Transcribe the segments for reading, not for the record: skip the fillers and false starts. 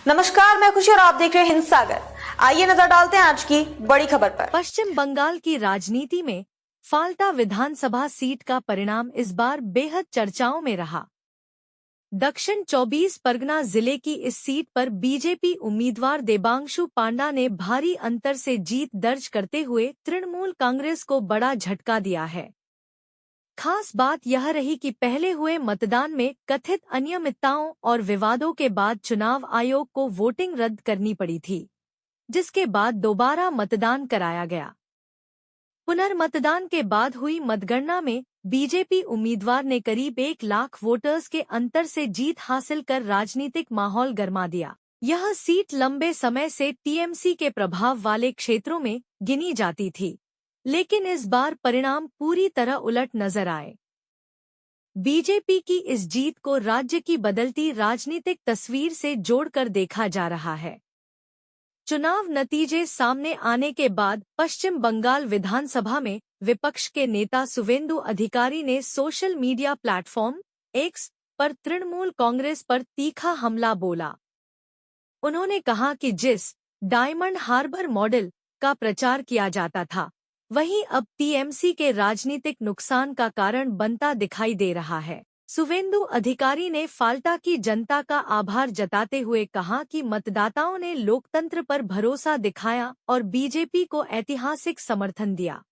नमस्कार, मैं खुशी और आप देख रहे हैं हिंद सागर। आइए नजर डालते हैं आज की बड़ी खबर पर। पश्चिम बंगाल की राजनीति में फाल्टा विधानसभा सीट का परिणाम इस बार बेहद चर्चाओं में रहा। दक्षिण 24 परगना जिले की इस सीट पर बीजेपी उम्मीदवार देबांशु पांडा ने भारी अंतर से जीत दर्ज करते हुए तृणमूल कांग्रेस को बड़ा झटका दिया है। खास बात यह रही कि पहले हुए मतदान में कथित अनियमितताओं और विवादों के बाद चुनाव आयोग को वोटिंग रद्द करनी पड़ी थी, जिसके बाद दोबारा मतदान कराया गया। पुनर्मतदान के बाद हुई मतगणना में बीजेपी उम्मीदवार ने करीब 1 लाख वोटर्स के अंतर से जीत हासिल कर राजनीतिक माहौल गरमा दिया। यह सीट लंबे समय से टीएमसी के प्रभाव वाले क्षेत्रों में गिनी जाती थी, लेकिन इस बार परिणाम पूरी तरह उलट नजर आए। बीजेपी की इस जीत को राज्य की बदलती राजनीतिक तस्वीर से जोड़कर देखा जा रहा है। चुनाव नतीजे सामने आने के बाद पश्चिम बंगाल विधानसभा में विपक्ष के नेता शुवेंदु अधिकारी ने सोशल मीडिया प्लेटफॉर्म एक्स पर तृणमूल कांग्रेस पर तीखा हमला बोला। उन्होंने कहा कि जिस डायमंड हार्बर मॉडल का प्रचार किया जाता था, वही अब टीएमसी के राजनीतिक नुकसान का कारण बनता दिखाई दे रहा है। शुवेंदु अधिकारी ने फाल्टा की जनता का आभार जताते हुए कहा कि मतदाताओं ने लोकतंत्र पर भरोसा दिखाया और बीजेपी को ऐतिहासिक समर्थन दिया।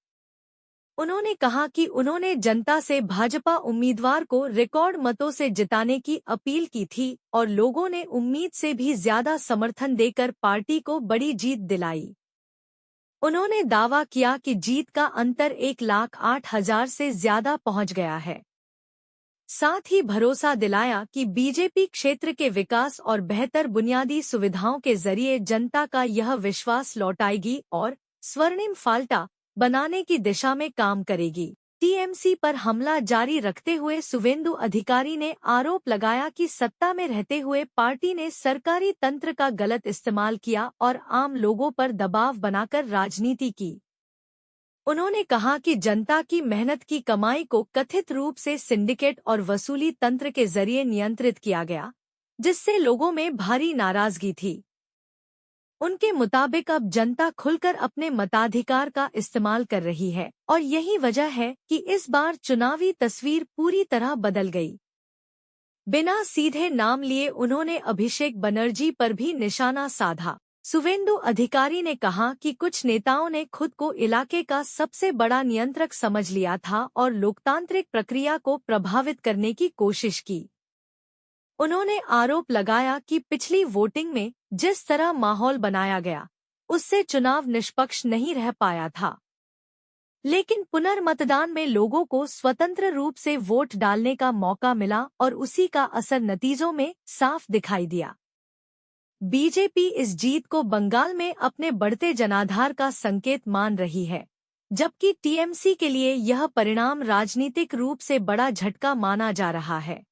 उन्होंने कहा कि उन्होंने जनता से भाजपा उम्मीदवार को रिकॉर्ड मतों से जिताने की अपील की थी और लोगों ने उम्मीद से भी ज्यादा समर्थन देकर पार्टी को बड़ी जीत दिलाई। उन्होंने दावा किया कि जीत का अंतर 1,08,000 से ज्यादा पहुंच गया है। साथ ही भरोसा दिलाया कि बीजेपी क्षेत्र के विकास और बेहतर बुनियादी सुविधाओं के जरिए जनता का यह विश्वास लौटाएगी और स्वर्णिम फाल्टा बनाने की दिशा में काम करेगी। टीएमसी पर हमला जारी रखते हुए शुवेंदु अधिकारी ने आरोप लगाया कि सत्ता में रहते हुए पार्टी ने सरकारी तंत्र का गलत इस्तेमाल किया और आम लोगों पर दबाव बनाकर राजनीति की। उन्होंने कहा कि जनता की मेहनत की कमाई को कथित रूप से सिंडिकेट और वसूली तंत्र के जरिए नियंत्रित किया गया, जिससे लोगों में भारी नाराजगी थी। उनके मुताबिक अब जनता खुलकर अपने मताधिकार का इस्तेमाल कर रही है और यही वजह है कि इस बार चुनावी तस्वीर पूरी तरह बदल गई। बिना सीधे नाम लिए उन्होंने अभिषेक बनर्जी पर भी निशाना साधा। शुवेंदु अधिकारी ने कहा कि कुछ नेताओं ने खुद को इलाके का सबसे बड़ा नियंत्रक समझ लिया था और लोकतांत्रिक प्रक्रिया को प्रभावित करने की कोशिश की। उन्होंने आरोप लगाया कि पिछली वोटिंग में जिस तरह माहौल बनाया गया, उससे चुनाव निष्पक्ष नहीं रह पाया था। लेकिन पुनर्मतदान में लोगों को स्वतंत्र रूप से वोट डालने का मौका मिला और उसी का असर नतीजों में साफ दिखाई दिया। बीजेपी इस जीत को बंगाल में अपने बढ़ते जनाधार का संकेत मान रही है, जबकि टीएमसी के लिए यह परिणाम राजनीतिक रूप से बड़ा झटका माना जा रहा है।